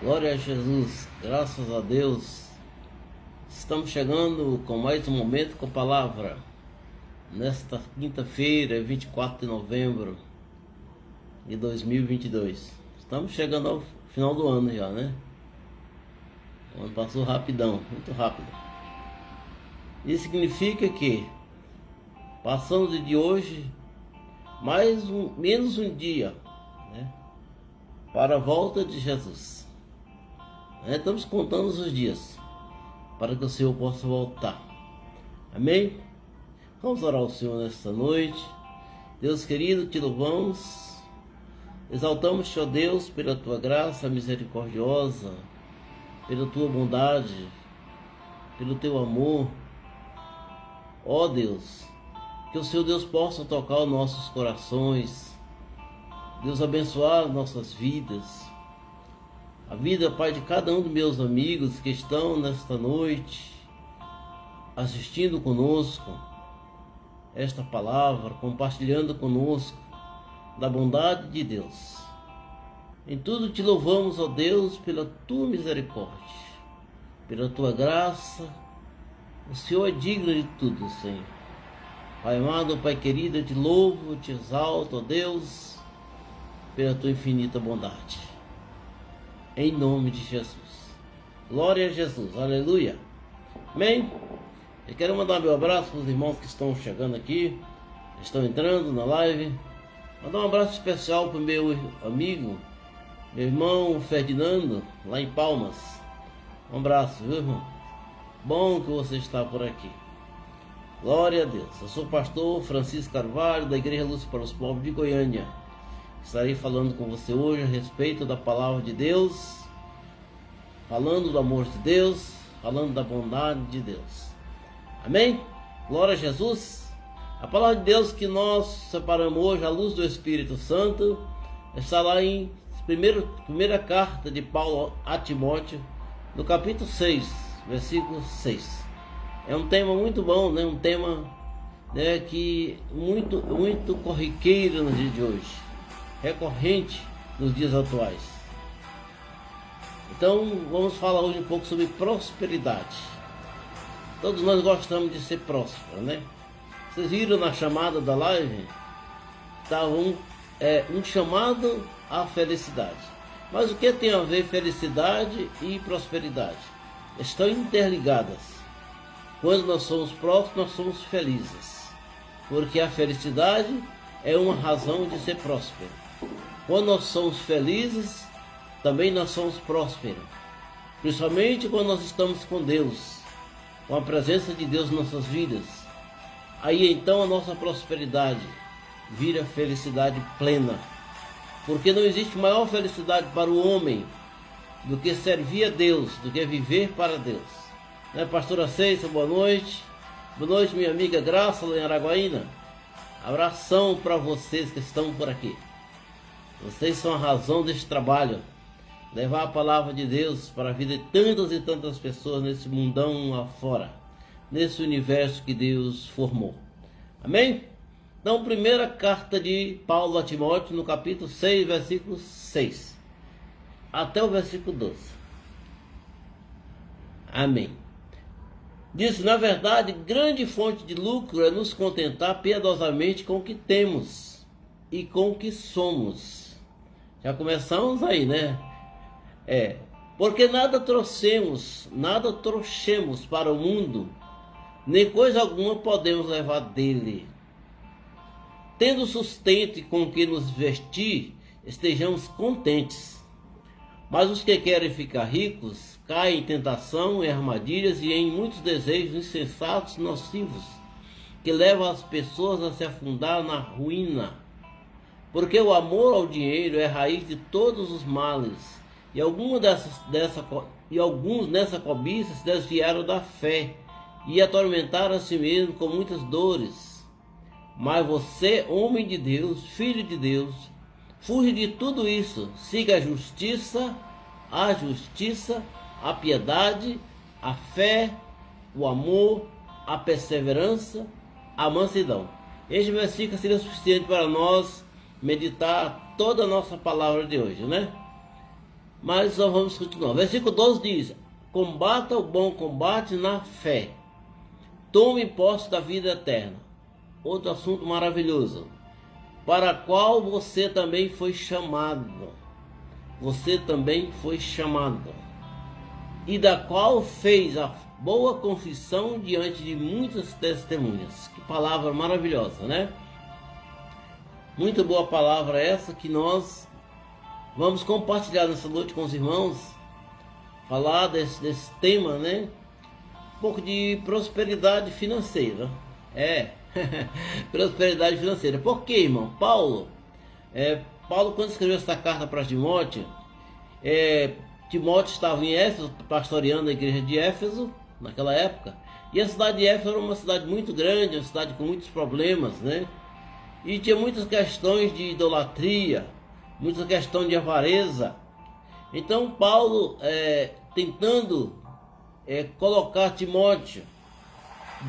Glória a Jesus, graças a Deus. Estamos chegando com mais um momento com a palavra. Nesta quinta-feira, 24 de novembro de 2022. Estamos chegando ao final do ano já, né? O ano passou rapidão, muito rápido. Isso significa que passando de hoje menos um dia, né, para a volta de Jesus. Estamos contando os dias para que o Senhor possa voltar. Amém? Vamos orar ao Senhor nesta noite. Deus querido, te louvamos, exaltamos-te, ó Deus, pela tua graça misericordiosa, pela tua bondade, pelo teu amor. Ó Deus, que o Senhor Deus possa tocar os nossos corações, Deus abençoar nossas vidas, a vida, Pai, de cada um dos meus amigos que estão nesta noite assistindo conosco esta palavra, compartilhando conosco da bondade de Deus. Em tudo te louvamos, ó Deus, pela tua misericórdia, pela tua graça. O Senhor é digno de tudo, Senhor. Pai amado, Pai querido, eu te louvo, eu te exalto, ó Deus, pela tua infinita bondade. Em nome de Jesus. Glória a Jesus. Aleluia. Amém? Eu quero mandar meu abraço para os irmãos que estão chegando aqui, estão entrando na live. Mandar um abraço especial para o meu amigo, meu irmão Ferdinando, lá em Palmas. Um abraço, viu, irmão? Bom que você está por aqui. Glória a Deus. Eu sou o pastor Francisco Carvalho, da Igreja Luz para os Povos de Goiânia. Estarei falando com você hoje a respeito da palavra de Deus, falando do amor de Deus, falando da bondade de Deus. Amém? Glória a Jesus. A palavra de Deus que nós separamos hoje, à luz do Espírito Santo, está lá em primeira carta de Paulo a Timóteo, no capítulo 6, versículo 6. É um tema muito bom, né? Um tema, né, que muito corriqueiro no dia de hoje, recorrente nos dias atuais. Então vamos falar hoje um pouco sobre prosperidade. Todos nós gostamos de ser prósperos, né? Vocês viram na chamada da live? Estava um chamado à felicidade. Mas o que tem a ver felicidade e prosperidade? Estão interligadas. Quando nós somos prósperos, nós somos felizes, porque a felicidade é uma razão de ser próspero. Quando nós somos felizes, também nós somos prósperos, principalmente quando nós estamos com Deus, com a presença de Deus em nossas vidas. Aí então a nossa prosperidade vira felicidade plena, porque não existe maior felicidade para o homem do que servir a Deus, do que viver para Deus. Né, pastora Ceissa, boa noite. Boa noite, minha amiga Graça, lá em Araguaína. Abração para vocês que estão por aqui. Vocês são a razão deste trabalho, levar a palavra de Deus para a vida de tantas e tantas pessoas nesse mundão afora, nesse universo que Deus formou. Amém? Então, primeira carta de Paulo a Timóteo, no capítulo 6, versículo 6, até o versículo 12. Amém. Diz: na verdade, grande fonte de lucro é nos contentar piedosamente com o que temos e com o que somos. Já começamos aí, né? Porque nada trouxemos para o mundo, nem coisa alguma podemos levar dele. Tendo sustento e com que nos vestir, estejamos contentes. Mas os que querem ficar ricos caem em tentação, em armadilhas e em muitos desejos insensatos e nocivos, que levam as pessoas a se afundar na ruína. Porque o amor ao dinheiro é a raiz de todos os males, e alguns nessa cobiça se desviaram da fé e atormentaram a si mesmos com muitas dores. Mas você, homem de Deus, filho de Deus, fuja de tudo isso, siga a justiça, a piedade, a fé, o amor, a perseverança, a mansidão. Este versículo seria suficiente para nós meditar toda a nossa palavra de hoje, né? Mas nós vamos continuar. Versículo 12 diz: combata o bom combate na fé, tome posse da vida eterna. Outro assunto maravilhoso, para a qual você também foi chamado. Você também foi chamado, e da qual fez a boa confissão diante de muitas testemunhas. Que palavra maravilhosa, né? Muito boa palavra essa que nós vamos compartilhar nessa noite com os irmãos. Falar desse tema, né? Um pouco de prosperidade financeira. Prosperidade financeira. Por quê, irmão? Paulo, quando escreveu essa carta para Timóteo, Timóteo estava em Éfeso, pastoreando a igreja de Éfeso, naquela época. E a cidade de Éfeso era uma cidade muito grande, uma cidade com muitos problemas, né? E tinha muitas questões de idolatria, muita questão de avareza. Então Paulo, tentando colocar Timóteo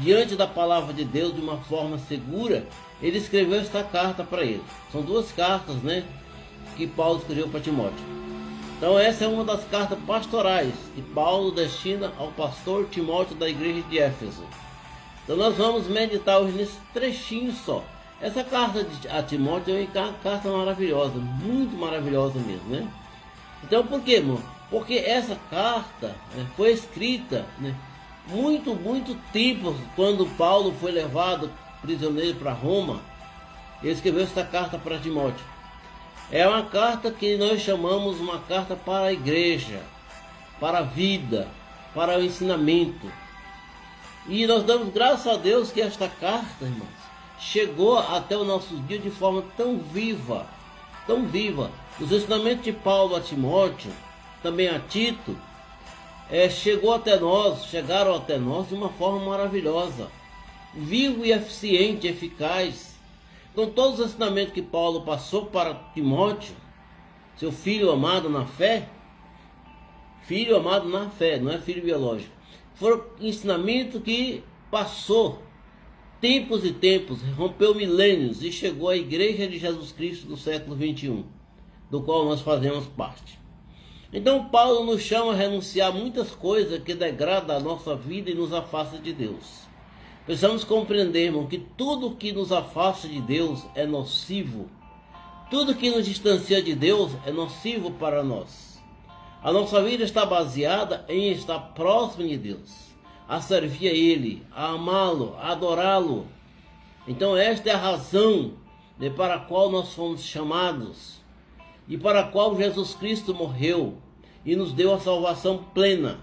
diante da palavra de Deus de uma forma segura, ele escreveu esta carta para ele. São duas cartas, né, que Paulo escreveu para Timóteo. Então essa é uma das cartas pastorais que Paulo destina ao pastor Timóteo da igreja de Éfeso. Então nós vamos meditar hoje nesse trechinho só. Essa carta a Timóteo é uma carta maravilhosa, muito maravilhosa mesmo, né? Então por quê, irmão? Porque essa carta foi escrita, né, muito tempo, quando Paulo foi levado prisioneiro para Roma. Ele escreveu essa carta para Timóteo. É uma carta que nós chamamos uma carta para a igreja, para a vida, para o ensinamento. E nós damos graças a Deus que esta carta, irmãos, chegou até o nosso dia de forma tão viva, tão viva. Os ensinamentos de Paulo a Timóteo, também a Tito, chegaram até nós de uma forma maravilhosa, vivo e eficiente, eficaz. Então todos os ensinamentos que Paulo passou para Timóteo, seu filho amado na fé, não é filho biológico, foram ensinamento que passou tempos e tempos, rompeu milênios e chegou à igreja de Jesus Cristo do século 21, do qual nós fazemos parte. Então Paulo nos chama a renunciar a muitas coisas que degradam a nossa vida e nos afasta de Deus. Precisamos compreender, irmão, que tudo que nos afasta de Deus é nocivo. Tudo que nos distancia de Deus é nocivo para nós. A nossa vida está baseada em estar próximo de Deus, a servir a Ele, a amá-lo, a adorá-lo. Então esta é a razão, né, para a qual nós fomos chamados e para a qual Jesus Cristo morreu e nos deu a salvação plena,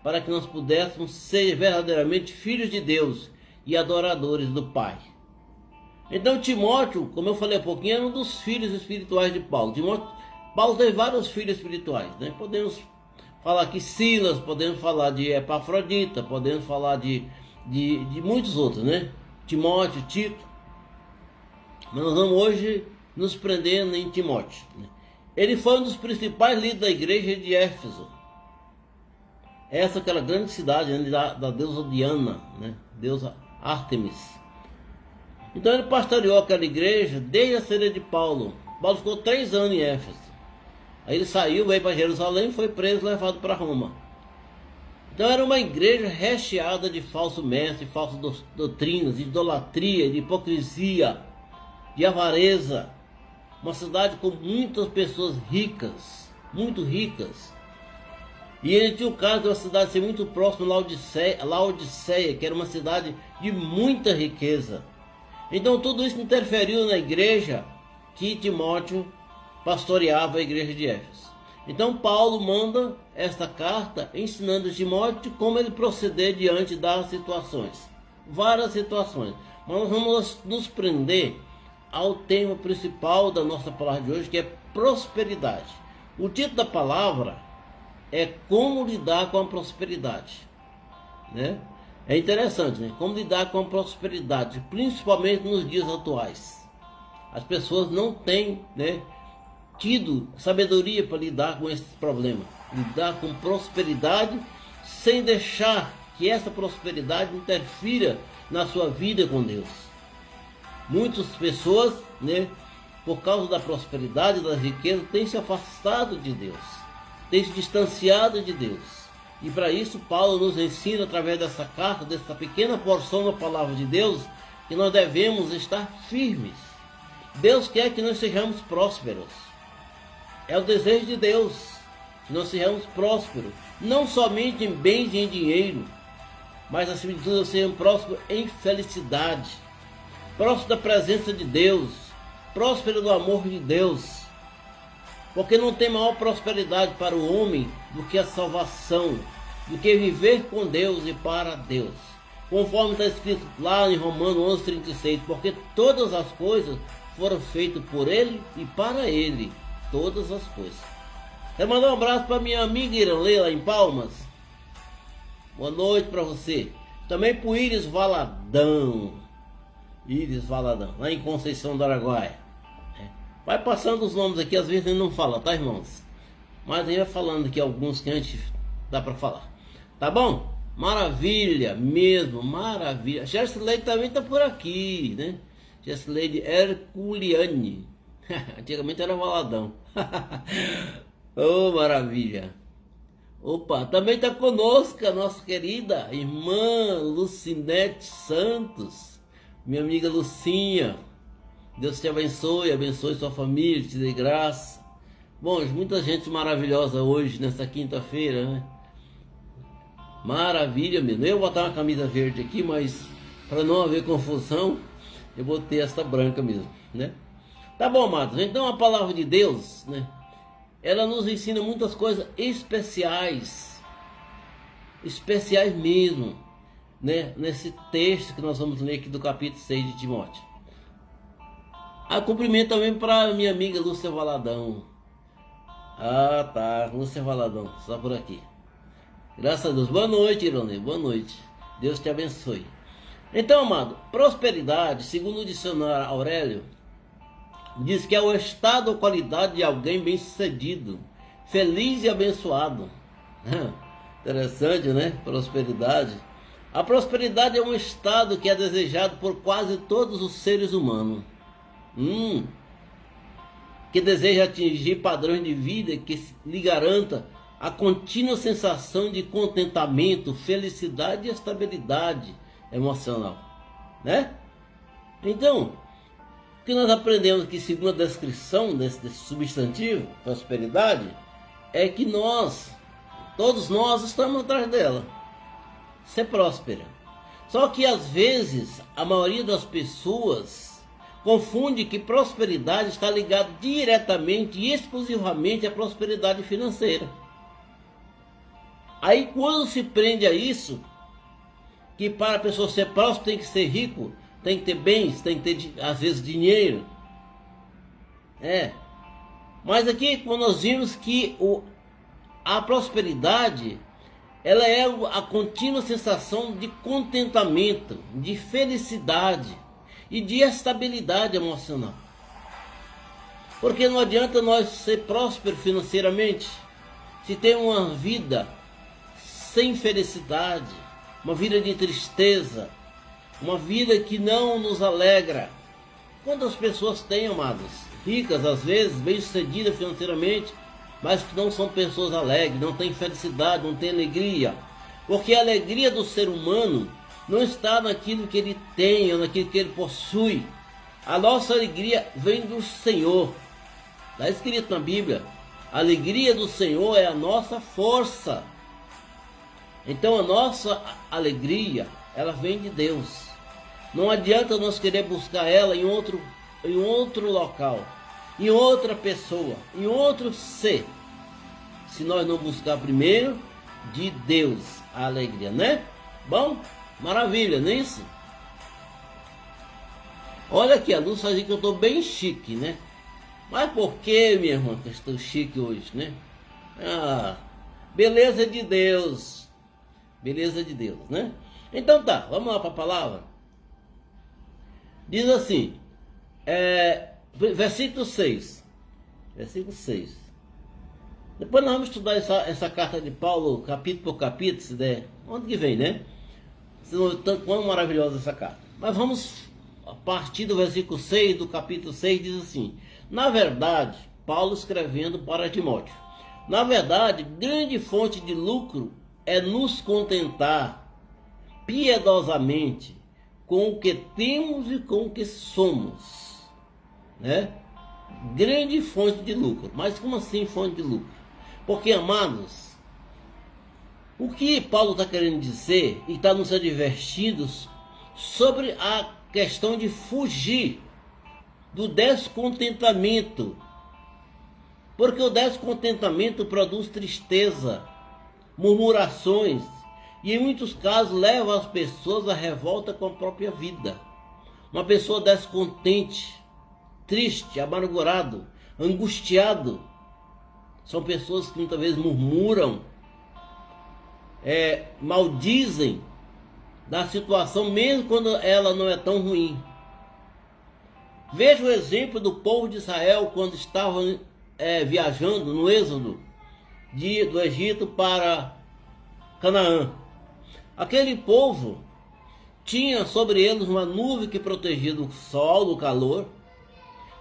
para que nós pudéssemos ser verdadeiramente filhos de Deus e adoradores do Pai. Então Timóteo, como eu falei há pouquinho, era um dos filhos espirituais de Paulo. Paulo teve vários filhos espirituais, né? Podemos falar aqui Silas, podemos falar de Epafrodita, podemos falar de muitos outros, né? Timóteo, Tito. Mas nós vamos hoje nos prendendo em Timóteo, né? Ele foi um dos principais líderes da igreja de Éfeso. Aquela grande cidade, né, da deusa Diana, né? Deusa Ártemis. Então ele pastoreou aquela igreja desde a saída de Paulo. Paulo ficou 3 anos em Éfeso. Aí ele saiu, veio para Jerusalém, foi preso, levado para Roma. Então era uma igreja recheada de falso mestre, de falsas doutrinas, de idolatria, de hipocrisia, de avareza. Uma cidade com muitas pessoas ricas, muito ricas. E ele tinha o caso de uma cidade ser muito próxima a Laodiceia, que era uma cidade de muita riqueza. Então tudo isso interferiu na igreja que Timóteo pastoreava, a igreja de Éfeso. Então Paulo manda esta carta ensinando a Timóteo como ele proceder diante das situações. Várias situações. Mas nós vamos nos prender ao tema principal da nossa palavra de hoje, que é prosperidade. O título da palavra é como lidar com a prosperidade, né? É interessante, né? Como lidar com a prosperidade, principalmente nos dias atuais. As pessoas não têm, né, tido sabedoria para lidar com esses problemas, lidar com prosperidade sem deixar que essa prosperidade interfira na sua vida com Deus. Muitas pessoas, né, por causa da prosperidade, da riqueza, têm se afastado de Deus. tem se distanciado de Deus. E para isso Paulo nos ensina através dessa carta, dessa pequena porção da palavra de Deus, que nós devemos estar firmes. Deus quer que nós sejamos prósperos. É o desejo de Deus que nós sejamos prósperos, não somente em bens e em dinheiro, mas acima de tudo sejamos prósperos em felicidade, prósperos da presença de Deus, prósperos do amor de Deus. Porque não tem maior prosperidade para o homem do que a salvação, do que viver com Deus e para Deus. Conforme está escrito lá em Romanos 11:36, porque todas as coisas foram feitas por Ele e para Ele. Todas as coisas. Quero mandar um abraço para minha amiga Iranlê, lá em Palmas. Boa noite para você. Também para o Íris Valadão. Íris Valadão, lá em Conceição do Araguaia. Vai passando os nomes aqui, às vezes ele não fala, tá, irmãos? Mas aí vai falando aqui alguns que a gente dá para falar. Tá bom? Maravilha mesmo, maravilha. Gersileide também tá por aqui, né? Gersileide Herculiane. Antigamente era Valadão. Oh, maravilha. Opa, também tá conosco a nossa querida irmã Lucinete Santos. Minha amiga Lucinha. Deus te abençoe, abençoe sua família, te dê graça. Bom, muita gente maravilhosa hoje, nessa quinta-feira, né? Maravilha mesmo. Eu vou botar uma camisa verde aqui, mas para não haver confusão, eu botei essa branca mesmo, né? Tá bom, amados. Então a palavra de Deus, né? Ela nos ensina muitas coisas especiais. Especiais mesmo, né? Nesse texto que nós vamos ler aqui do capítulo 6 de Timóteo. A cumprimento também para minha amiga Lúcia Valadão. Ah, tá. Lúcia Valadão, só por aqui. Graças a Deus. Boa noite, Ironê. Boa noite. Deus te abençoe. Então, amado, prosperidade, segundo o dicionário Aurélio, diz que é o estado ou qualidade de alguém bem-sucedido, feliz e abençoado. Interessante, né? Prosperidade. A prosperidade é um estado que é desejado por quase todos os seres humanos. Que deseja atingir padrões de vida que lhe garanta a contínua sensação de contentamento, felicidade e estabilidade emocional, né? Então, o que nós aprendemos aqui, segundo a descrição desse substantivo, prosperidade, é que todos nós estamos atrás dela, ser próspera. Só que às vezes, a maioria das pessoas confunde que prosperidade está ligada diretamente e exclusivamente à prosperidade financeira. Aí quando se prende a isso, que para a pessoa ser próspera tem que ser rico, tem que ter bens, tem que ter às vezes dinheiro. Mas aqui quando nós vimos que a prosperidade, ela é a contínua sensação de contentamento, de felicidade e de estabilidade emocional. Porque não adianta nós ser prósperos financeiramente se tem uma vida sem felicidade, uma vida de tristeza, uma vida que não nos alegra. Quantas pessoas têm, amados, ricas às vezes, bem-sucedidas financeiramente, mas que não são pessoas alegres, não têm felicidade, não têm alegria. Porque a alegria do ser humano não está naquilo que ele tem ou naquilo que ele possui. A nossa alegria vem do Senhor. Está escrito na Bíblia: a alegria do Senhor é a nossa força. Então a nossa alegria, ela vem de Deus. Não adianta nós querer buscar ela em outro local, em outra pessoa, em outro ser, se nós não buscar primeiro de Deus a alegria, né? Bom? Maravilha, não é isso? Olha aqui, a luz faz que eu estou bem chique, né? Mas por que, minha irmã, que eu estou chique hoje, né? Beleza de Deus. Beleza de Deus, né? Então tá, vamos lá para a palavra. Diz assim, versículo 6. Versículo 6. Depois nós vamos estudar essa carta de Paulo, capítulo por capítulo, se der. Onde que vem, né? Quão maravilhosa essa carta. Mas vamos a partir do versículo 6 do capítulo 6, diz assim: na verdade, Paulo escrevendo para Timóteo, Na verdade, grande fonte de lucro é nos contentar piedosamente com o que temos e com o que somos, né? Grande fonte de lucro. Mas como assim fonte de lucro? Porque, amados, o que Paulo está querendo dizer e está nos advertindo sobre a questão de fugir do descontentamento. Porque o descontentamento produz tristeza, murmurações e em muitos casos leva as pessoas à revolta com a própria vida. Uma pessoa descontente, triste, amargurado, angustiado, são pessoas que muitas vezes murmuram, maldizem da situação mesmo quando ela não é tão ruim. Veja o exemplo do povo de Israel quando estavam viajando no êxodo do Egito para Canaã. Aquele povo tinha sobre eles uma nuvem que protegia do sol, do calor.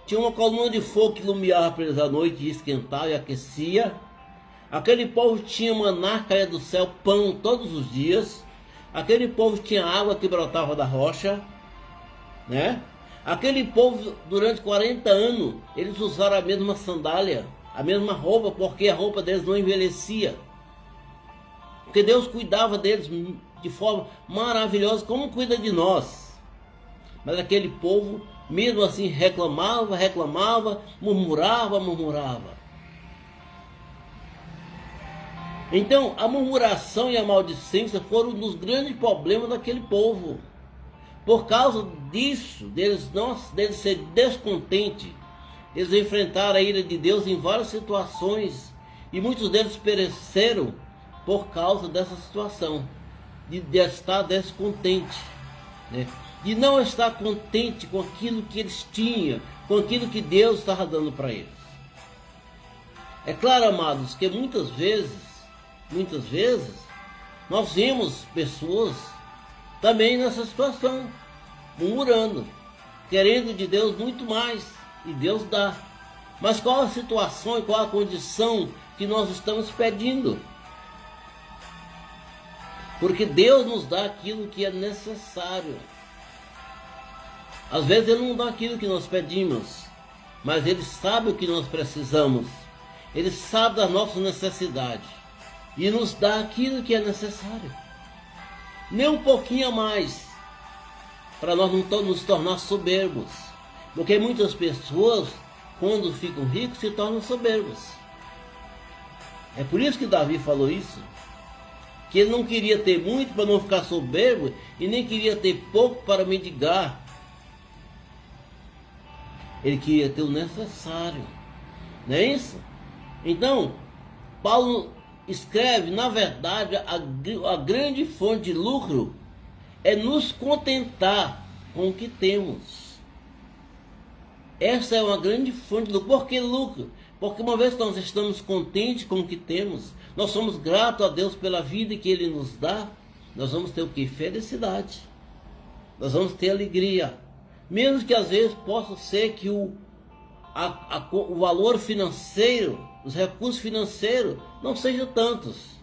Tinha uma coluna de fogo que iluminava para eles à noite e esquentava e aquecia. Aquele povo tinha maná que caía do céu, pão todos os dias. Aquele povo tinha água que brotava da rocha, né? Aquele povo, durante 40 anos, eles usaram a mesma sandália, a mesma roupa, porque a roupa deles não envelhecia. Porque Deus cuidava deles de forma maravilhosa, como cuida de nós. Mas aquele povo, mesmo assim, reclamava, murmurava. Então, a murmuração e a maldicência foram um dos grandes problemas daquele povo. Por causa disso, deles ser descontentes, eles enfrentaram a ira de Deus em várias situações. E muitos deles pereceram por causa dessa situação, de estar descontente, né? De não estar contente com aquilo que eles tinham, com aquilo que Deus estava dando para eles. É claro, amados, que muitas vezes, nós vemos pessoas também nessa situação, murmurando, querendo de Deus muito mais, e Deus dá. Mas qual a situação e qual a condição que nós estamos pedindo? Porque Deus nos dá aquilo que é necessário. Às vezes Ele não dá aquilo que nós pedimos, mas Ele sabe o que nós precisamos. Ele sabe das nossas necessidades e nos dá aquilo que é necessário. Nem um pouquinho a mais, para nós não nos tornar soberbos. Porque muitas pessoas, quando ficam ricos, se tornam soberbos. É por isso que Davi falou isso, que ele não queria ter muito para não ficar soberbo e nem queria ter pouco para mendigar. Ele queria ter o necessário, não é isso? Então, Paulo escreve, na verdade, a grande fonte de lucro é nos contentar com o que temos. Essa é uma grande fonte de lucro. Por que lucro? Porque uma vez que nós estamos contentes com o que temos, nós somos gratos a Deus pela vida que Ele nos dá, nós vamos ter o que? Felicidade. Nós vamos ter alegria. Mesmo que às vezes possa ser que o valor financeiro, os recursos financeiros não sejam tantos.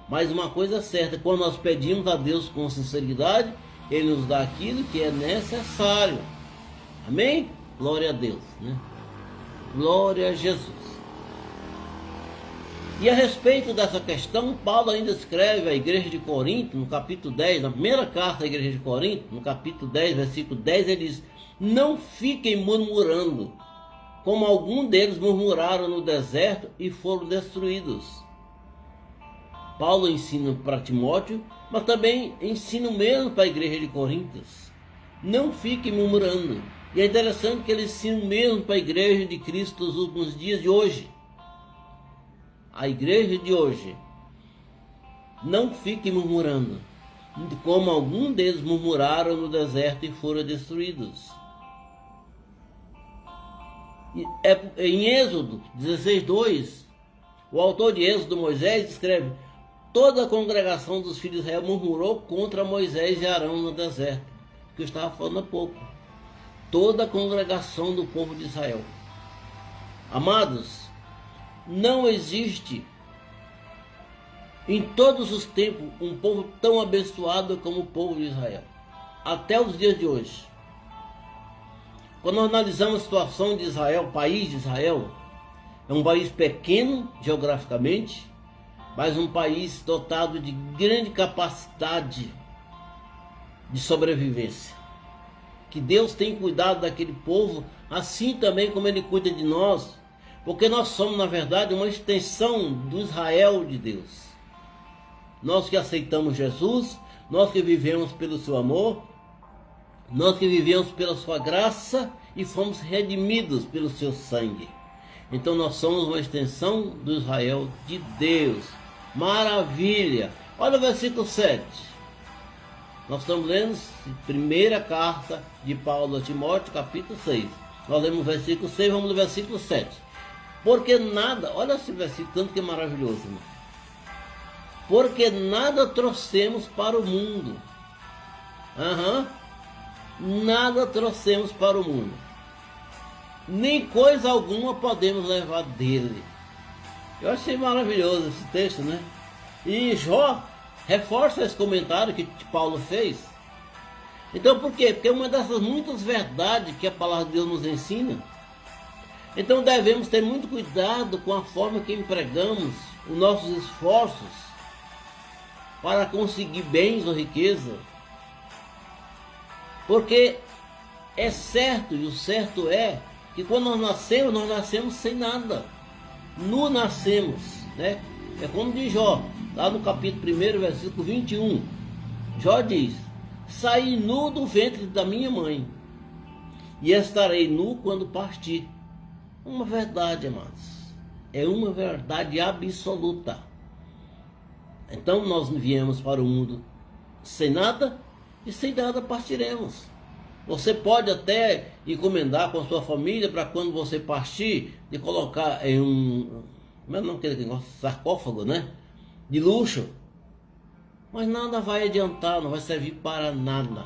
Mas uma coisa é certa, quando nós pedimos a Deus com sinceridade, Ele nos dá aquilo que é necessário. Amém? Glória a Deus, né? Glória a Jesus. E a respeito dessa questão, Paulo ainda escreve à igreja de Corinto, no capítulo 10, na primeira carta à igreja de Corinto, no capítulo 10, versículo 10, ele diz: não fiquem murmurando, como alguns deles murmuraram no deserto e foram destruídos. Paulo ensina para Timóteo, mas também ensina mesmo para a igreja de Corinto. Não fiquem murmurando. E é interessante que ele ensina mesmo para a igreja de Cristo nos últimos dias de hoje. A igreja de hoje, não fiquem murmurando, como alguns deles murmuraram no deserto e foram destruídos. Em Êxodo 16:2, o autor de Êxodo, Moisés, escreve: toda a congregação dos filhos de Israel murmurou contra Moisés e Arão no deserto, que eu estava falando há pouco. Toda a congregação do povo de Israel. Amados, Não existe em todos os tempos um povo tão abençoado como o povo de Israel, até os dias de hoje. Quando nós analisamos a situação de Israel, o país de Israel, é um país pequeno geograficamente, mas um país dotado de grande capacidade de sobrevivência. Que Deus tem cuidado daquele povo, assim também como Ele cuida de nós, porque nós somos, na verdade, uma extensão do Israel de Deus. Nós que aceitamos Jesus, nós que vivemos pelo seu amor, nós que vivemos pela sua graça e fomos redimidos pelo seu sangue. Então nós somos uma extensão do Israel de Deus. Maravilha! Olha o versículo 7. Nós estamos lendo a primeira carta de Paulo a Timóteo, capítulo 6. Nós lemos o versículo 6, vamos no versículo 7. Porque nada, olha esse versículo, tanto que é maravilhoso, irmão. Porque nada trouxemos para o mundo. Nada trouxemos para o mundo. Nem coisa alguma podemos levar dele. Eu achei maravilhoso esse texto, né? E Jó reforça esse comentário que Paulo fez. Então por quê? Porque é uma dessas muitas verdades que a palavra de Deus nos ensina. Então devemos ter muito cuidado com a forma que empregamos os nossos esforços para conseguir bens ou riqueza. Porque é certo, e o certo é, que quando nós nascemos sem nada. Nu nascemos, né? É como diz Jó, lá no capítulo 1, versículo 21. Jó diz: saí nu do ventre da minha mãe, e estarei nu quando partir. Uma verdade, amados. É uma verdade absoluta. Então nós viemos para o mundo sem nada, e sem nada partiremos. Você pode até encomendar com a sua família para quando você partir, de colocar em um, como é não aquele negócio, sarcófago, né? De luxo. Mas nada vai adiantar, não vai servir para nada.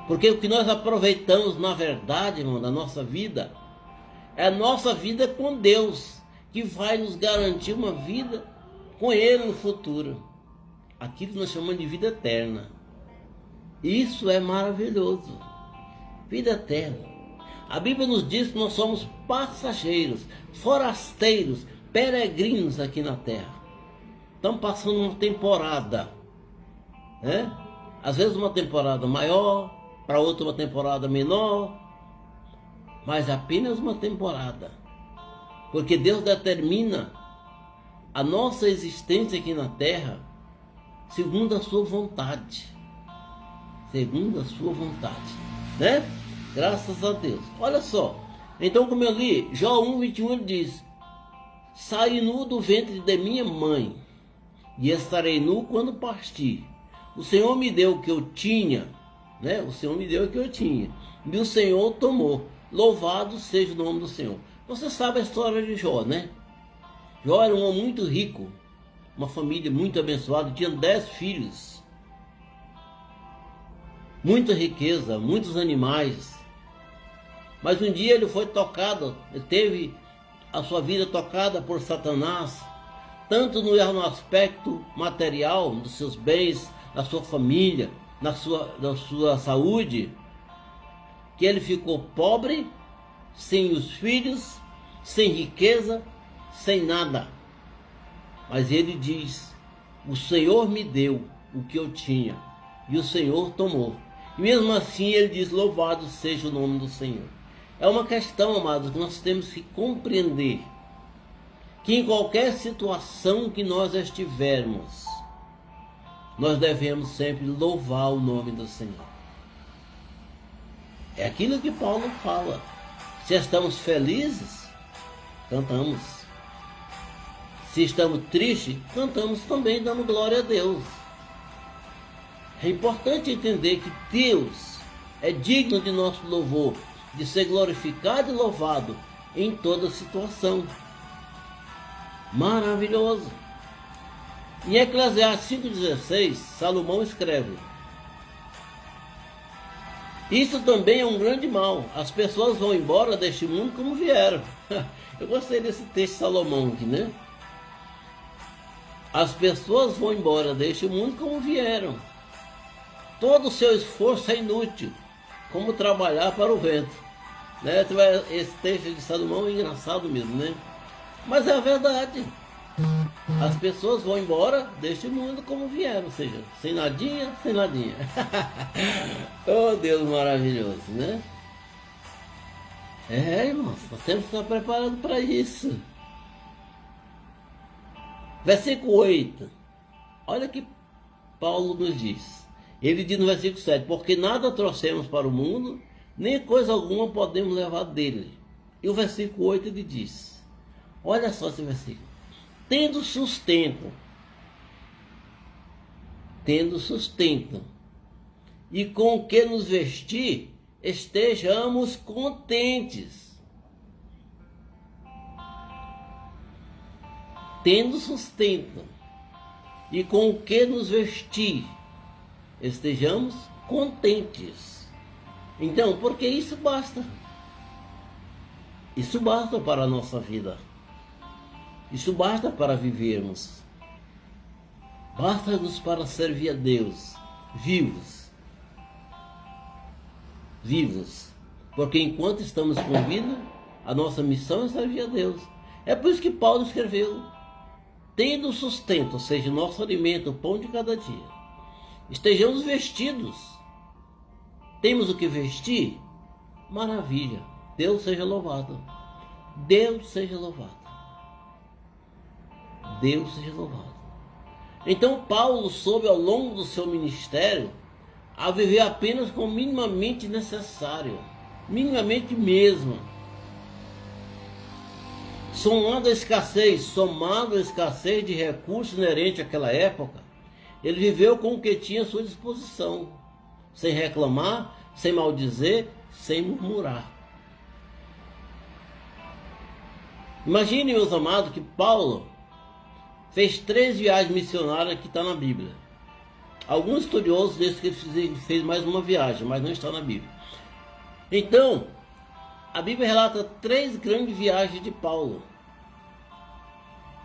Porque o que nós aproveitamos, na verdade, irmão, da nossa vida, é a nossa vida com Deus, que vai nos garantir uma vida com Ele no futuro. Aquilo que nós chamamos de vida eterna. Isso é maravilhoso. Vida eterna. A Bíblia nos diz que nós somos passageiros, forasteiros, peregrinos aqui na terra. Estamos passando uma temporada, né? Às vezes uma temporada maior, para outra uma temporada menor, mas apenas uma temporada. Porque Deus determina a nossa existência aqui na terra segundo a sua vontade. Segundo a sua vontade, né? Graças a Deus. Olha só. Então, como eu li, Jó 1:21 ele diz: saí nu do ventre de minha mãe, e estarei nu quando partir. O Senhor me deu o que eu tinha, né? O Senhor me deu o que eu tinha, e o Senhor tomou. Louvado seja o nome do Senhor. Você sabe a história de Jó, né? Jó era um homem muito rico, uma família muito abençoada, tinha 10 filhos, muita riqueza, muitos animais. Mas um dia ele foi tocado, ele teve a sua vida tocada por Satanás, tanto no aspecto material, dos seus bens, da sua família, da sua saúde, que ele ficou pobre, sem os filhos, sem riqueza, sem nada. Mas ele diz: o Senhor me deu o que eu tinha, e o Senhor tomou. E mesmo assim ele diz: louvado seja o nome do Senhor. É uma questão, amados, que nós temos que compreender, que em qualquer situação que nós estivermos, nós devemos sempre louvar o nome do Senhor. É aquilo que Paulo fala. Se estamos felizes, cantamos. Se estamos tristes, cantamos também, dando glória a Deus. É importante entender que Deus é digno de nosso louvor, de ser glorificado e louvado em toda situação. Maravilhoso. Em Eclesiastes 5,16, Salomão escreve: isso também é um grande mal. As pessoas vão embora deste mundo como vieram. Eu gostei desse texto de Salomão aqui, né? As pessoas vão embora deste mundo como vieram. Todo o seu esforço é inútil, como trabalhar para o vento. Né? Esse texto de Salomão é engraçado mesmo, né? Mas é a verdade. As pessoas vão embora deste mundo como vieram, ou seja, sem nadinha, sem nadinha. Oh, Deus maravilhoso, né? Irmãos, nós temos que estar preparados para isso. Versículo 8. Olha o que Paulo nos diz. Ele diz no versículo 7: porque nada trouxemos para o mundo, nem coisa alguma podemos levar dele. E o versículo 8 ele diz: olha só esse versículo. Tendo sustento, e com o que nos vestir, estejamos contentes. Tendo sustento, e com o que nos vestir, estejamos contentes. Então, porque isso basta. Isso basta para a nossa vida. Isso basta para vivermos. Basta-nos para servir a Deus, vivos. Porque enquanto estamos com vida, a nossa missão é servir a Deus. É por isso que Paulo escreveu: tendo sustento, ou seja, nosso alimento, o pão de cada dia, estejamos vestidos. Temos o que vestir? Maravilha. Deus seja louvado. Deus seja louvado. Deus seja louvado. Então Paulo soube ao longo do seu ministério a viver apenas com o minimamente necessário, minimamente mesmo. Somado à escassez de recursos inerente àquela época, ele viveu com o que tinha à sua disposição, sem reclamar, sem maldizer, sem murmurar. Imagine, meus amados, que Paulo fez 3 viagens missionárias que está na Bíblia. Alguns estudiosos dizem que ele fez mais uma viagem, mas não está na Bíblia. Então, a Bíblia relata 3 grandes viagens de Paulo.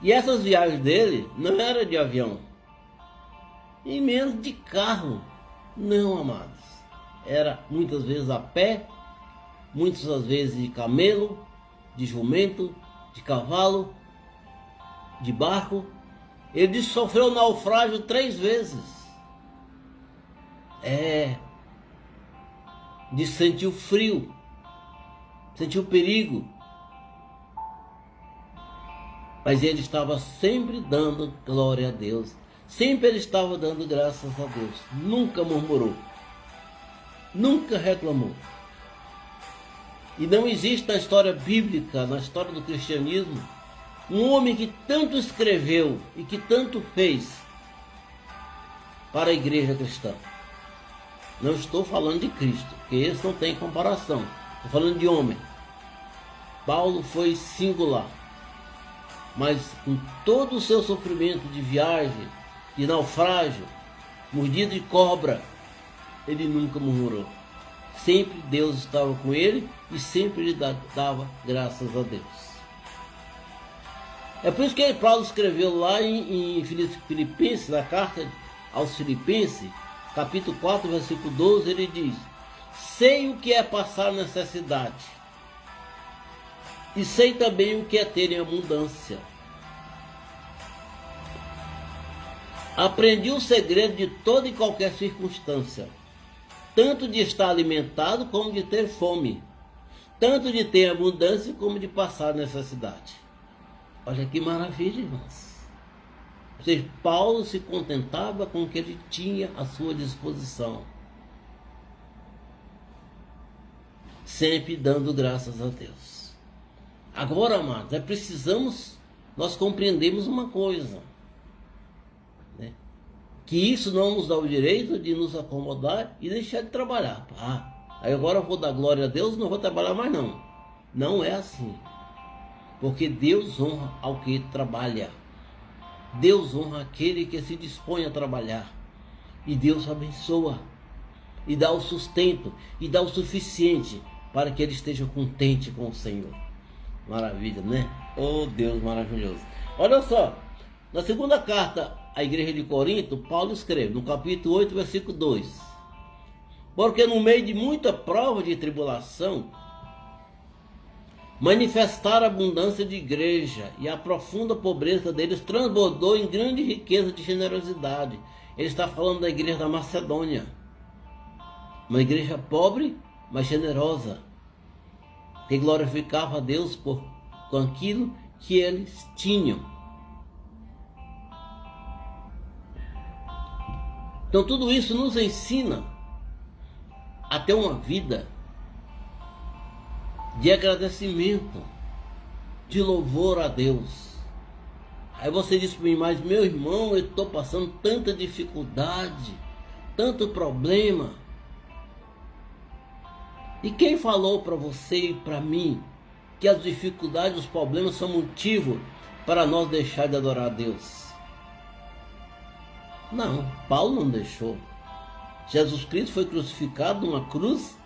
E essas viagens dele não eram de avião, e menos de carro. Não, amados. Era muitas vezes a pé, muitas vezes de camelo, de jumento, de cavalo, de barco. Ele sofreu naufrágio 3 vezes. Sentiu frio, sentiu perigo. Mas ele estava sempre dando glória a Deus. Sempre ele estava dando graças a Deus. Nunca murmurou. Nunca reclamou. E não existe na história bíblica, na história do cristianismo, um homem que tanto escreveu e que tanto fez para a igreja cristã. Não estou falando de Cristo, porque esse não tem comparação. Estou falando de homem. Paulo foi singular. Mas com todo o seu sofrimento de viagem, de naufrágio, mordido de cobra, ele nunca murmurou. Sempre Deus estava com ele e sempre ele dava graças a Deus. É por isso que Paulo escreveu lá em Filipenses, na carta aos Filipenses, capítulo 4, versículo 12, ele diz: sei o que é passar necessidade, e sei também o que é ter em abundância. Aprendi o segredo de toda e qualquer circunstância, tanto de estar alimentado como de ter fome, tanto de ter abundância como de passar necessidade. Olha que maravilha, irmãos. Ou seja, Paulo se contentava com o que ele tinha à sua disposição, sempre dando graças a Deus. Agora, amados, nós compreendemos uma coisa, né? Que isso não nos dá o direito de nos acomodar e deixar de trabalhar. Aí agora eu vou dar glória a Deus, não vou trabalhar mais não. Não é assim. Porque Deus honra ao que trabalha. Deus honra aquele que se dispõe a trabalhar. E Deus abençoa. E dá o sustento. E dá o suficiente para que ele esteja contente com o Senhor. Maravilha, né? Oh, Deus maravilhoso. Olha só, na segunda carta à igreja de Corinto, Paulo escreve, no capítulo 8, versículo 2: porque no meio de muita prova de tribulação, manifestar a abundância de igreja e a profunda pobreza deles transbordou em grande riqueza de generosidade. Ele está falando da igreja da Macedônia, uma igreja pobre, mas generosa, que glorificava a Deus com aquilo que eles tinham. Então tudo isso nos ensina a ter uma vida de agradecimento, de louvor a Deus. Aí você diz para mim, mas meu irmão, eu estou passando tanta dificuldade, tanto problema. E quem falou para você e para mim que as dificuldades, os problemas são motivo para nós deixar de adorar a Deus? Não, Paulo não deixou. Jesus Cristo foi crucificado numa cruz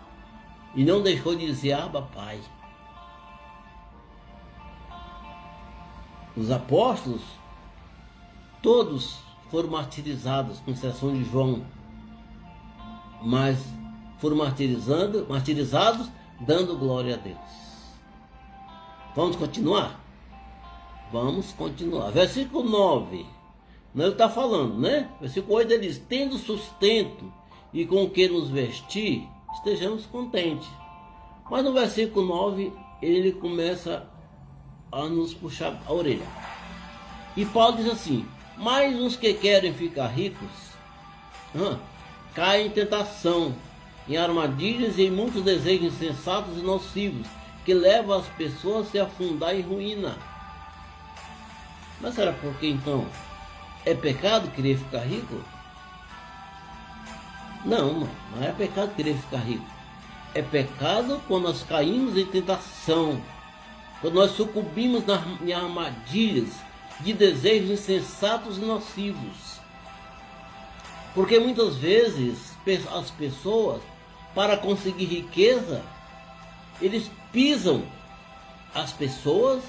e não deixou de dizer Abba, Pai. Os apóstolos, todos foram martirizados, com exceção de João, mas foram martirizados, dando glória a Deus. Vamos continuar? Vamos continuar. Versículo 9. Ele está falando, né? Versículo 8 ele diz: tendo sustento e com o que nos vestir, estejamos contentes. Mas no versículo 9 ele começa a nos puxar a orelha. E Paulo diz assim: mas os que querem ficar ricos caem em tentação, em armadilhas e em muitos desejos insensatos e nocivos, que levam as pessoas a se afundar em ruína. Mas será por que então? É pecado querer ficar rico? Não é pecado querer ficar rico. É pecado quando nós caímos em tentação, quando nós sucumbimos em armadilhas de desejos insensatos e nocivos. Porque muitas vezes as pessoas, para conseguir riqueza, eles pisam as pessoas,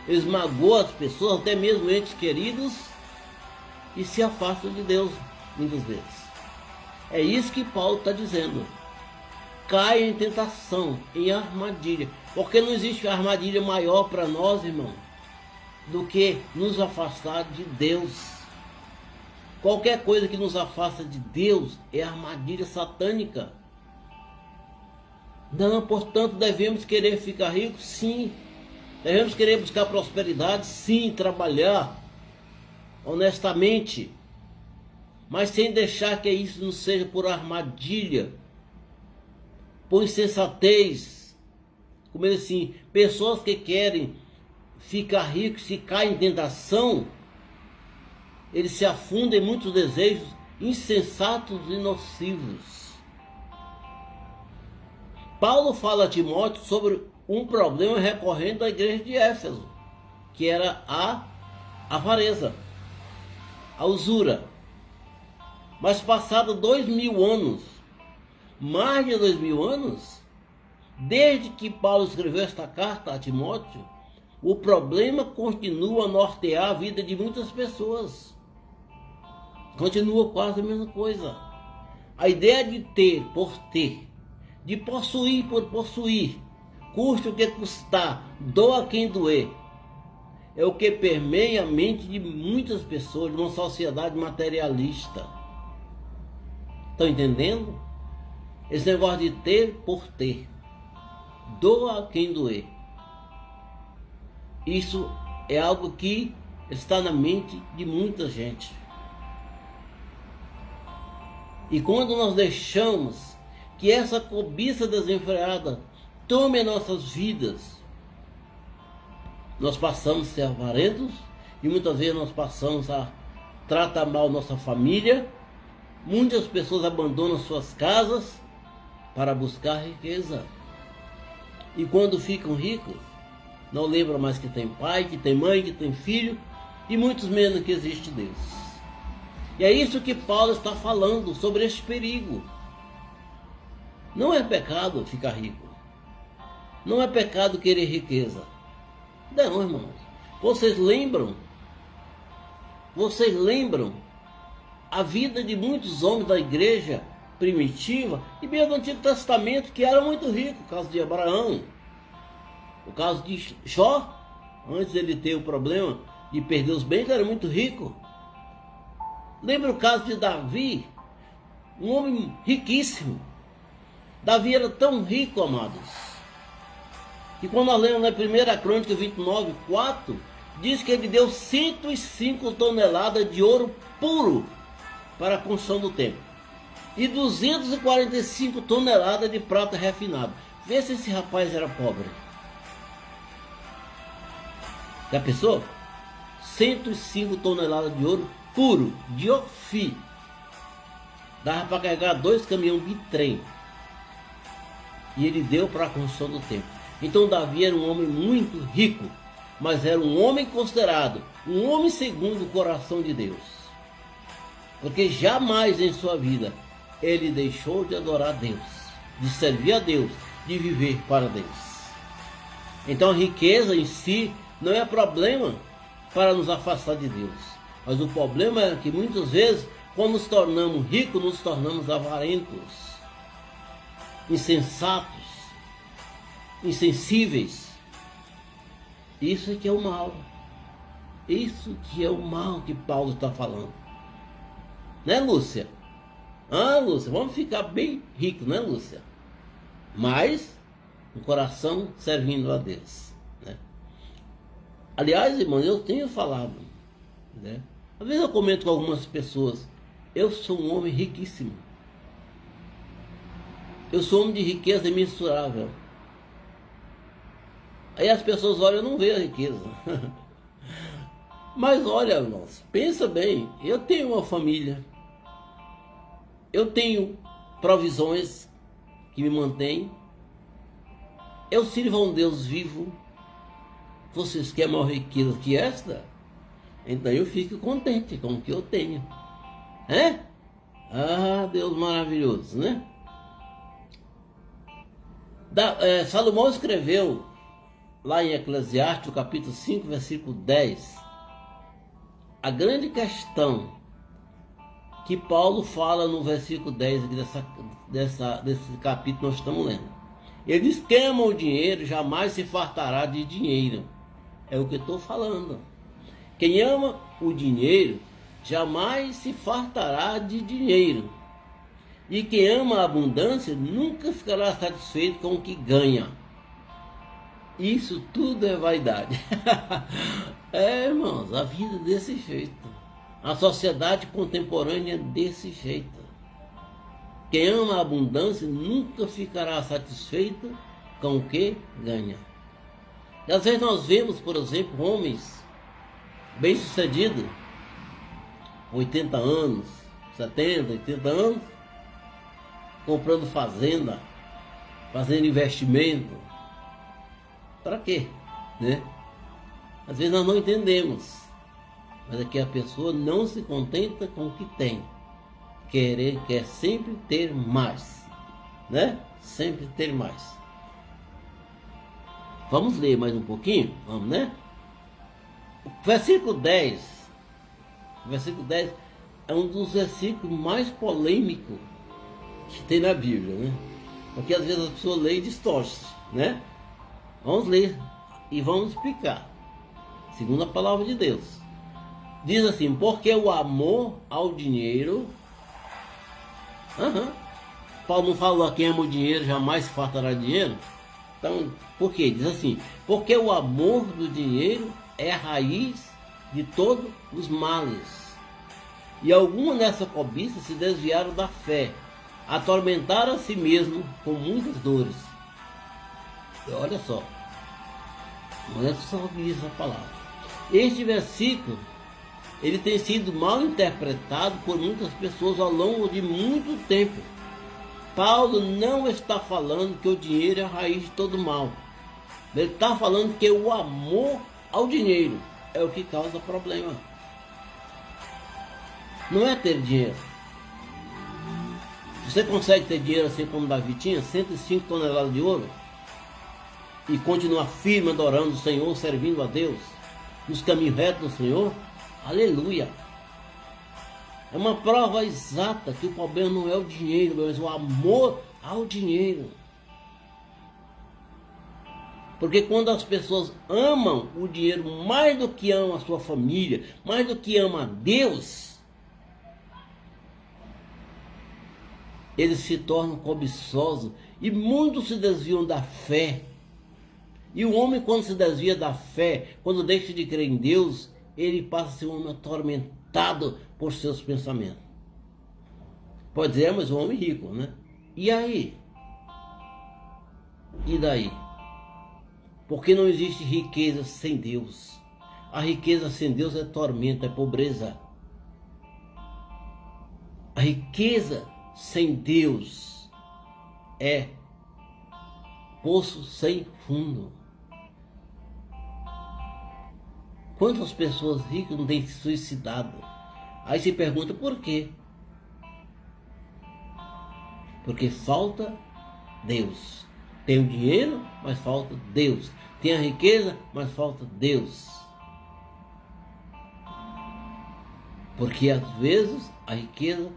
eles magoam as pessoas, até mesmo entes queridos, e se afastam de Deus muitas vezes. É isso que Paulo está dizendo. Cai em tentação, em armadilha. Porque não existe armadilha maior para nós, irmão, do que nos afastar de Deus. Qualquer coisa que nos afasta de Deus é armadilha satânica. Não, portanto, devemos querer ficar ricos? Sim. Devemos querer buscar prosperidade? Sim. Trabalhar honestamente, mas sem deixar que isso não seja por armadilha, por insensatez. Como ele assim, pessoas que querem ficar ricos, se caem em tentação, eles se afundam em muitos desejos insensatos e nocivos. Paulo fala a Timóteo sobre um problema recorrente da igreja de Éfeso, que era a avareza, a usura. Mas passados 2000 anos, mais de 2000 anos, desde que Paulo escreveu esta carta a Timóteo, o problema continua a nortear a vida de muitas pessoas. Continua quase a mesma coisa. A ideia de ter por ter, de possuir por possuir, custe o que custar, doa quem doer, é o que permeia a mente de muitas pessoas, de uma sociedade materialista. Estão entendendo? Esse negócio de ter por ter, doa quem doer. Isso é algo que está na mente de muita gente. E quando nós deixamos que essa cobiça desenfreada tome as nossas vidas, nós passamos a ser avarentos e muitas vezes nós passamos a tratar mal nossa família. Muitas pessoas abandonam suas casas para buscar riqueza. E quando ficam ricos, não lembram mais que tem pai, que tem mãe, que tem filho, e muitos menos que existe Deus. E é isso que Paulo está falando sobre este perigo. Não é pecado ficar rico. Não é pecado querer riqueza. Não, irmãos. Vocês lembram? Vocês lembram a vida de muitos homens da igreja primitiva e mesmo do Antigo Testamento que eram muito ricos? O caso de Abraão, o caso de Jó, antes ele ter o problema de perder os bens, ele era muito rico. Lembra o caso de Davi, um homem riquíssimo. Davi era tão rico, amados, que quando nós lemos na 1 Crônica 29:4, diz que ele deu 105 toneladas de ouro puro para a construção do templo e 245 toneladas de prata refinado. Vê se esse rapaz era pobre. Já pensou? 105 toneladas de ouro puro, de Ofir. Dava para carregar 2 caminhões de trem. E ele deu para a construção do templo. Então Davi era um homem muito rico, mas era um homem considerado um homem segundo o coração de Deus. Porque jamais em sua vida ele deixou de adorar a Deus, de servir a Deus, de viver para Deus. Então a riqueza em si não é problema para nos afastar de Deus. Mas o problema é que muitas vezes, quando nos tornamos ricos, nos tornamos avarentos, insensatos, insensíveis. Isso é que é o mal. Isso que é o mal que Paulo está falando. Né, Lúcia? Ah, Lúcia, vamos ficar bem ricos, né, Lúcia? Mas um coração servindo a Deus, né? Aliás, irmão, eu tenho falado, né? Às vezes eu comento com algumas pessoas: eu sou um homem riquíssimo. Eu sou um homem de riqueza imensurável. Aí as pessoas olham, eu não vejo a riqueza. Mas olha, irmãos, pensa bem, eu tenho uma família, eu tenho provisões que me mantêm, eu sirvo a um Deus vivo. Vocês querem maior riqueza que esta? Então eu fico contente com o que eu tenho. É? Ah, Deus maravilhoso, né? Salomão escreveu lá em Eclesiastes, capítulo 5, versículo 10, a grande questão que Paulo fala no versículo 10 aqui desse capítulo que nós estamos lendo. Ele diz: quem ama o dinheiro jamais se fartará de dinheiro. É o que eu estou falando. Quem ama o dinheiro jamais se fartará de dinheiro. E quem ama a abundância nunca ficará satisfeito com o que ganha. Isso tudo é vaidade. É, irmãos, a vida é desse jeito. A sociedade contemporânea é desse jeito. Quem ama a abundância nunca ficará satisfeito com o que ganha. E às vezes nós vemos, por exemplo, homens bem-sucedidos, 80 anos, 70, 80 anos, comprando fazenda, fazendo investimento. Para quê? Né? Às vezes nós não entendemos, mas é que a pessoa não se contenta com o que tem. Quer sempre ter mais, né? Sempre ter mais. Vamos ler mais um pouquinho? Vamos, né? Versículo 10 é um dos versículos mais polêmicos que tem na Bíblia, né? Porque às vezes a pessoa lê e distorce, né? Vamos ler e vamos explicar, segundo a palavra de Deus. Diz assim: porque o amor ao dinheiro... Paulo não falou: quem ama o dinheiro jamais se fartará de dinheiro? Então, por quê? Diz assim: porque o amor do dinheiro é a raiz de todos os males. E alguns nessa cobiça se desviaram da fé, atormentaram a si mesmo com muitas dores. E olha só, não é só isso a palavra. Este versículo, ele tem sido mal interpretado por muitas pessoas ao longo de muito tempo. Paulo não está falando que o dinheiro é a raiz de todo mal. Ele está falando que o amor ao dinheiro é o que causa problema. Não é ter dinheiro. Você consegue ter dinheiro assim como Davi tinha, 105 toneladas de ouro? e continuar firme adorando o Senhor, servindo a Deus, nos caminhos retos do Senhor, aleluia. É uma prova exata que o problema não é o dinheiro, mas o amor ao dinheiro. Porque quando as pessoas amam o dinheiro mais do que amam a sua família, mais do que amam a Deus, eles se tornam cobiçosos e muitos se desviam da fé. E o homem, quando se desvia da fé, quando deixa de crer em Deus, ele passa a ser um homem atormentado por seus pensamentos. Pode dizer, mas o homem rico, né? E aí? E daí? Porque não existe riqueza sem Deus. A riqueza sem Deus é tormento, é pobreza. A riqueza sem Deus é poço sem fundo. Quantas pessoas ricas não têm se suicidado? Aí se pergunta por quê? Porque falta Deus. Tem o dinheiro, mas falta Deus. Tem a riqueza, mas falta Deus. Porque às vezes a riqueza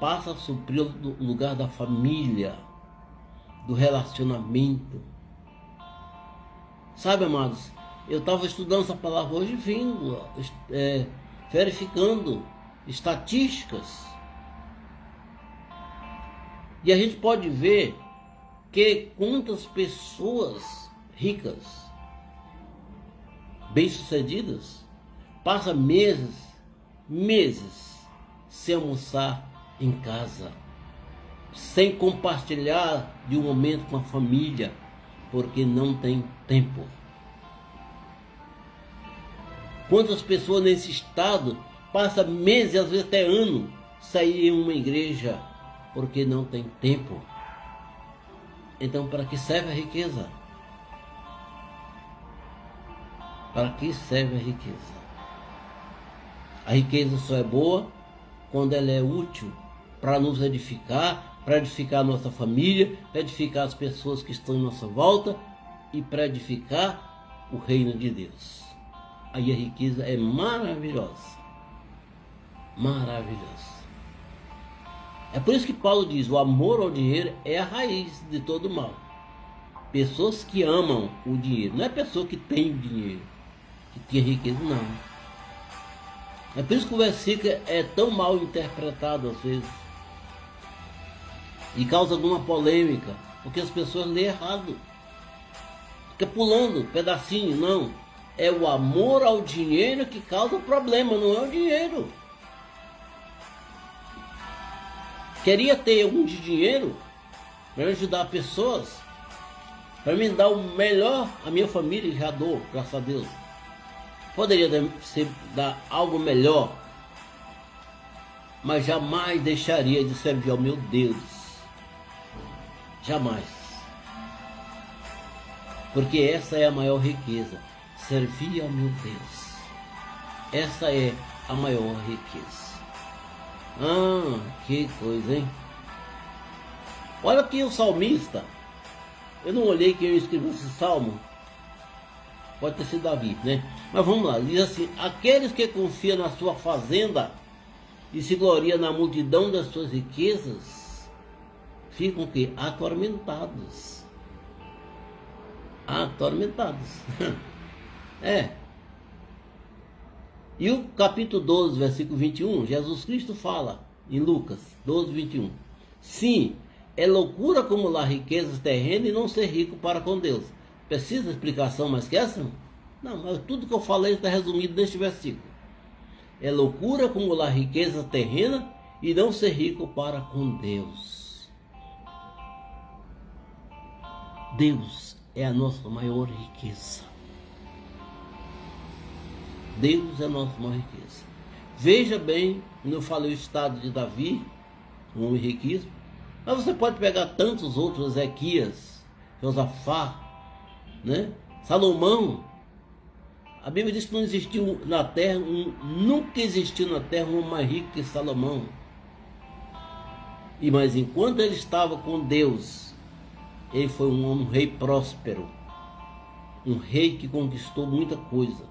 passa a suprir o lugar da família, do relacionamento. Sabe, amados, eu estava estudando essa palavra hoje, vindo, verificando estatísticas. E a gente pode ver que quantas pessoas ricas, bem-sucedidas, passam meses sem almoçar em casa, sem compartilhar de um momento com a família, porque não tem tempo. Quantas pessoas nesse estado passam meses, às vezes até anos, sem ir em uma igreja, porque não tem tempo. Então, para que serve a riqueza? Para que serve a riqueza? A riqueza só é boa quando ela é útil para nos edificar, para edificar a nossa família, para edificar as pessoas que estão em nossa volta e para edificar o reino de Deus. Aí a riqueza é maravilhosa. Maravilhosa. É por isso que Paulo diz, o amor ao dinheiro é a raiz de todo mal. Pessoas que amam o dinheiro, não é pessoa que tem o dinheiro, que tem riqueza, não. É por isso que o versículo é tão mal interpretado às vezes. E causa alguma polêmica, porque as pessoas lêem errado. Fica pulando pedacinho, não. É o amor ao dinheiro que causa problema, não é o dinheiro. Queria ter algum de dinheiro para ajudar pessoas, para me dar o melhor à minha família, já dou, graças a Deus. Poderia dar algo melhor, mas jamais deixaria de servir ao meu Deus. Jamais. Porque essa é a maior riqueza, servir ao meu Deus. Essa é a maior riqueza. Ah, que coisa, hein? Olha aqui o salmista. Eu não olhei quem escreveu esse salmo. Pode ter sido Davi, né? Mas vamos lá, diz assim: aqueles que confiam na sua fazenda e se gloriam na multidão das suas riquezas, ficam o quê? Atormentados. Atormentados. É. E o capítulo 12, versículo 21, Jesus Cristo fala em Lucas 12, 21. Sim, é loucura acumular riquezas terrenas e não ser rico para com Deus. Precisa explicação mais que essa? Não, mas tudo que eu falei está resumido neste versículo. É loucura acumular riquezas terrenas e não ser rico para com Deus. Deus é a nossa maior riqueza. Deus é a nossa maior riqueza. Veja bem, eu falei o estado de Davi, um homem riquíssimo, mas você pode pegar tantos outros, Ezequias, Josafá, né? Salomão. A Bíblia diz que não existiu na terra, nunca existiu na terra um mais rico que Salomão. Mas enquanto ele estava com Deus, ele foi um rei próspero. um rei que conquistou muita coisa,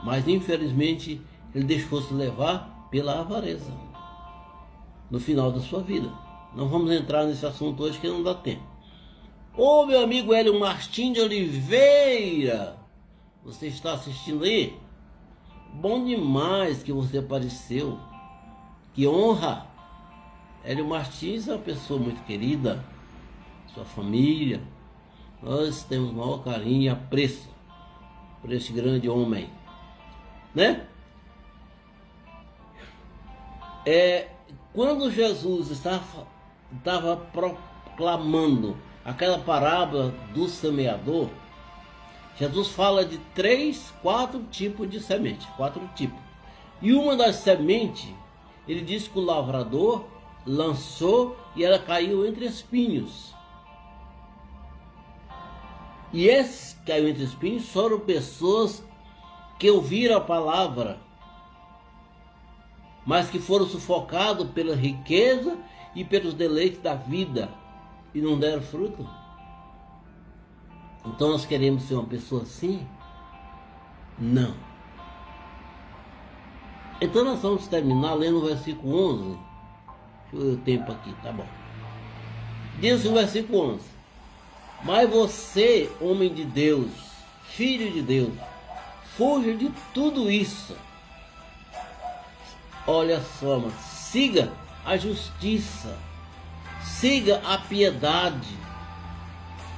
mas infelizmente ele deixou-se levar pela avareza no final da sua vida. Não vamos entrar nesse assunto hoje que não dá tempo. Ô meu amigo Hélio Martins de Oliveira, você está assistindo aí? Bom demais que você apareceu. Que honra! Hélio Martins é uma pessoa muito querida, sua família. Nós temos o maior carinho e apreço por este grande homem, né? Quando Jesus estava proclamando aquela parábola do semeador, Jesus fala de 4 tipos de semente, 4 tipos. E uma das sementes, ele diz que o lavrador lançou e ela caiu entre espinhos. E esses que caiu entre espinhos foram pessoas que ouviram a palavra, mas que foram sufocados pela riqueza e pelos deleites da vida e não deram fruto. Então nós queremos ser uma pessoa assim? Não. Então nós vamos terminar lendo o versículo 11. Deixa eu ver o tempo aqui, tá bom. Diz o versículo 11. Mas você, homem de Deus, filho de Deus, fuja de tudo isso. Olha só, mano, siga a justiça, siga a piedade,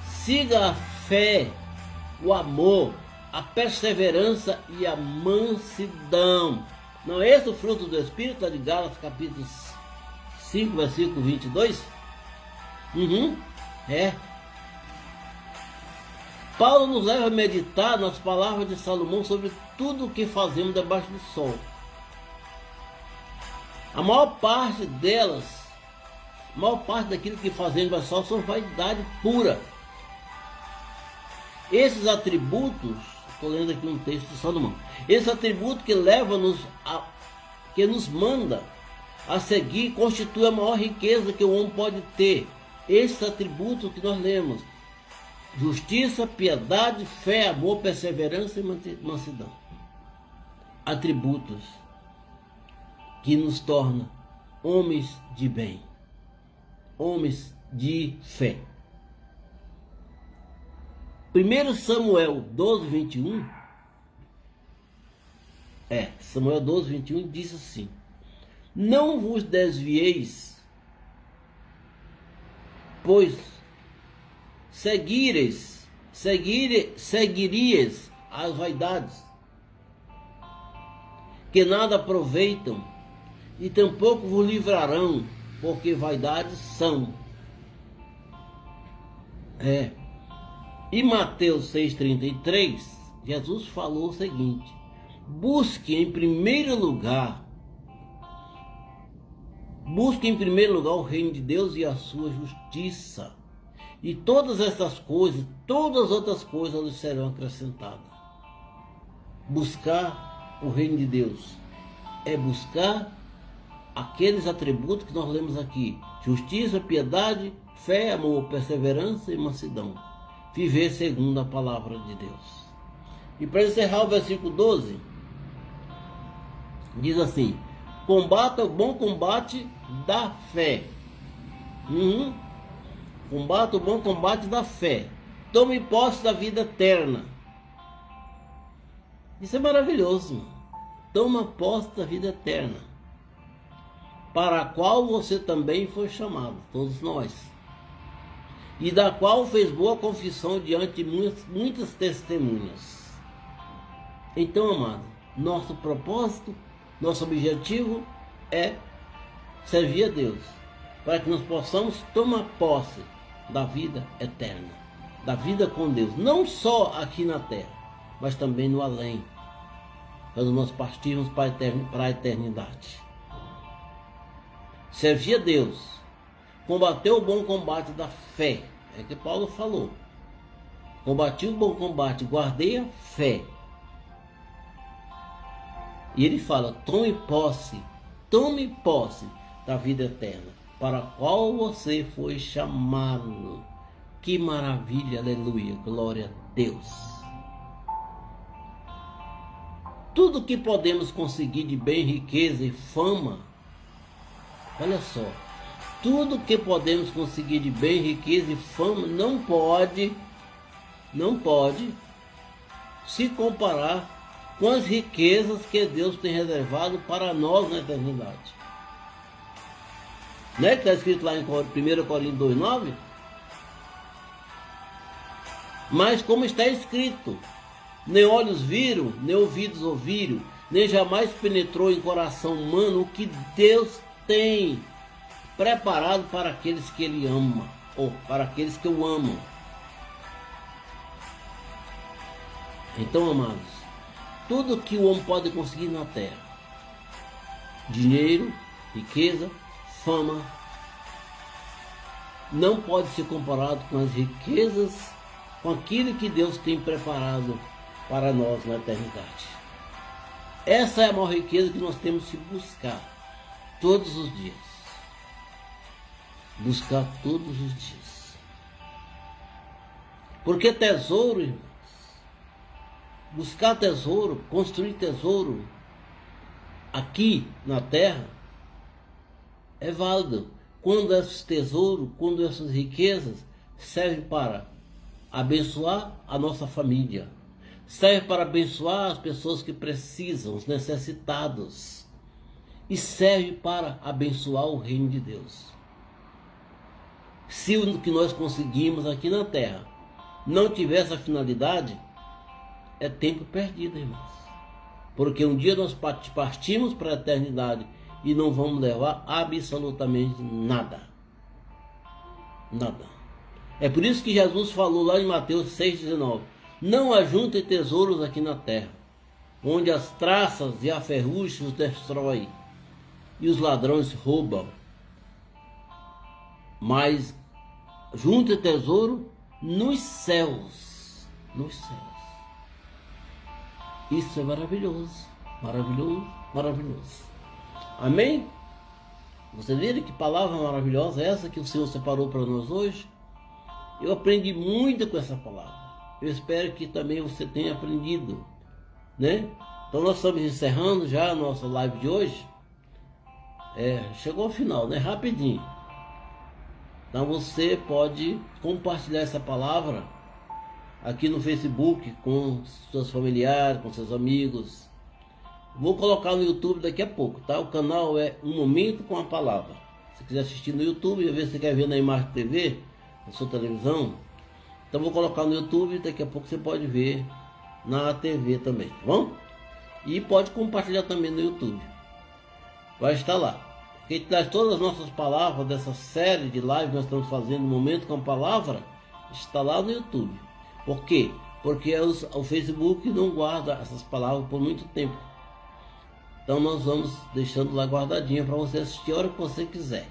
siga a fé, o amor, a perseverança e a mansidão. Não é esse o fruto do Espírito? Está de Gálatas capítulo 5, versículo 22? É. Paulo nos leva a meditar nas palavras de Salomão sobre tudo o que fazemos debaixo do sol. A maior parte delas, a maior parte daquilo que fazemos debaixo do sol são vaidade pura. Esses atributos, estou lendo aqui um texto de Salomão, esse atributo que que nos manda a seguir, constitui a maior riqueza que o homem pode ter. Esse atributo que nós lemos: justiça, piedade, fé, amor, perseverança e mansidão. Atributos que nos tornam homens de bem, homens de fé. 1 Samuel 12, 21. Samuel 12, 21 diz assim: não vos desvieis, pois seguireis as vaidades, que nada aproveitam, e tampouco vos livrarão, porque vaidades são. E Mateus 6,33, Jesus falou o seguinte: busque em primeiro lugar o reino de Deus e a sua justiça, e todas essas coisas, todas as outras coisas lhes serão acrescentadas. Buscar o reino de Deus é buscar aqueles atributos que nós lemos aqui: justiça, piedade, fé, amor, perseverança e mansidão. Viver segundo a palavra de Deus. E para encerrar o versículo 12, diz assim: combata o bom combate da fé. Combata o bom combate da fé. Tome posse da vida eterna. Isso é maravilhoso. Toma posse da vida eterna, para a qual você também foi chamado, todos nós, e da qual fez boa confissão diante de muitas testemunhas. Então, amado, nosso propósito, nosso objetivo é servir a Deus, para que nós possamos tomar posse da vida eterna, da vida com Deus, não só aqui na terra, mas também no além, quando nós partirmos para a eternidade. Servir a Deus, combater o bom combate da fé, é que Paulo falou. Combati o bom combate, guardei a fé. E ele fala: tome posse da vida eterna, para a qual você foi chamado. Que maravilha, aleluia, glória a Deus. tudo que podemos conseguir de bem, riqueza e fama, olha só, tudo que podemos conseguir de bem, riqueza e fama não pode se comparar com as riquezas que Deus tem reservado para nós na eternidade. Não é que está escrito lá em 1 Coríntios 2,9? Mas como está escrito, nem olhos viram, nem ouvidos ouviram, nem jamais penetrou em coração humano o que Deus tem preparado para aqueles que Ele ama, ou para aqueles que o amam. Então, amados, tudo que o homem pode conseguir na terra, dinheiro, riqueza, fama, não pode ser comparado com as riquezas, com aquilo que Deus tem preparado para nós na eternidade. Essa é a maior riqueza que nós temos que buscar todos os dias. Buscar todos os dias. Porque tesouro, irmãos, buscar tesouro, construir tesouro aqui na terra é válido quando esses tesouros, quando essas riquezas servem para abençoar a nossa família, serve para abençoar as pessoas que precisam, os necessitados, e serve para abençoar o reino de Deus. Se o que nós conseguimos aqui na terra não tiver essa finalidade, é tempo perdido, irmãos. Porque um dia nós partimos para a eternidade e não vamos levar absolutamente nada. Nada. É por isso que Jesus falou lá em Mateus 6,19: não ajuntem tesouros aqui na terra, onde as traças e a ferrugem os destroem e os ladrões roubam. Mas junte tesouro nos céus. Nos céus. Isso é maravilhoso. Maravilhoso, maravilhoso. Amém? Você viram que palavra maravilhosa é essa que o Senhor separou para nós hoje? Eu aprendi muito com essa palavra. Eu espero que também você tenha aprendido, né? Então nós estamos encerrando já a nossa live de hoje. Chegou ao final, né? Rapidinho. Então você pode compartilhar essa palavra aqui no Facebook com seus familiares, com seus amigos. Vou colocar no YouTube daqui a pouco, tá? O canal é Um Momento com a Palavra. Se quiser assistir no YouTube, às vezes você quer ver na Imagem TV, na sua televisão, então vou colocar no YouTube, daqui a pouco você pode ver na TV também, tá bom? E pode compartilhar também no YouTube. Vai estar lá. Quem traz todas as nossas palavras dessa série de lives que nós estamos fazendo no Momento com a Palavra, está lá no YouTube. Por quê? Porque o Facebook não guarda essas palavras por muito tempo. Então nós vamos deixando lá guardadinha para você assistir a hora que você quiser.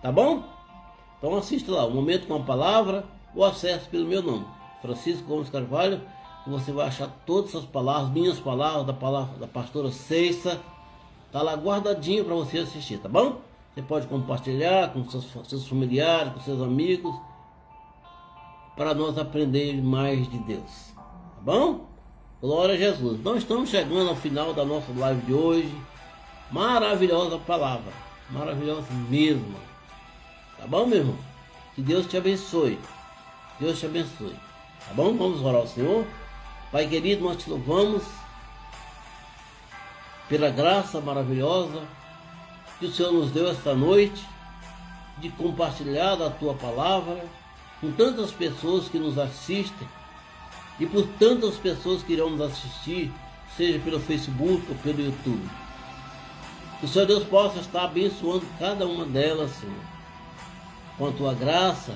Tá bom? Então assista lá, o Momento com a Palavra, ou acesse pelo meu nome, Francisco Gomes Carvalho, que você vai achar todas essas palavras, minhas palavras, da pastora Ceissa. Tá lá guardadinho para você assistir, tá bom? Você pode compartilhar com seus familiares, com seus amigos, para nós aprendermos mais de Deus, tá bom? Glória a Jesus. Nós estamos chegando ao final da nossa live de hoje. Maravilhosa palavra, maravilhosa mesmo. Tá bom, meu irmão? Que Deus te abençoe. Deus te abençoe. Tá bom? Vamos orar ao Senhor. Pai querido, nós te louvamos pela graça maravilhosa que o Senhor nos deu esta noite de compartilhar da tua palavra com tantas pessoas que nos assistem e por tantas pessoas que irão nos assistir, seja pelo Facebook ou pelo YouTube. Que o Senhor Deus possa estar abençoando cada uma delas, Senhor, com a tua graça,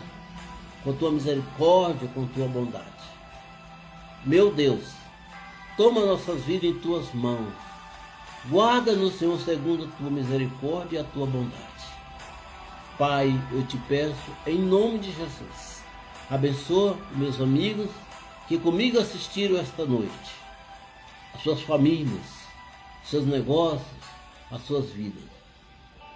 com a tua misericórdia, com a tua bondade. Meu Deus, toma nossas vidas em tuas mãos. Guarda-nos, Senhor, segundo a tua misericórdia e a tua bondade. Pai, eu te peço, em nome de Jesus, abençoa meus amigos que comigo assistiram esta noite, as suas famílias, seus negócios, as suas vidas.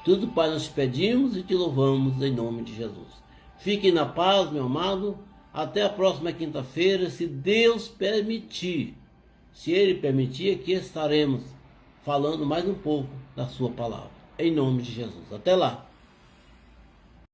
Tudo, Pai, nós te pedimos e te louvamos em nome de Jesus. Fiquem na paz, meu amado. Até a próxima quinta-feira, se Deus permitir. Se Ele permitir, aqui estaremos falando mais um pouco da sua palavra. Em nome de Jesus. Até lá.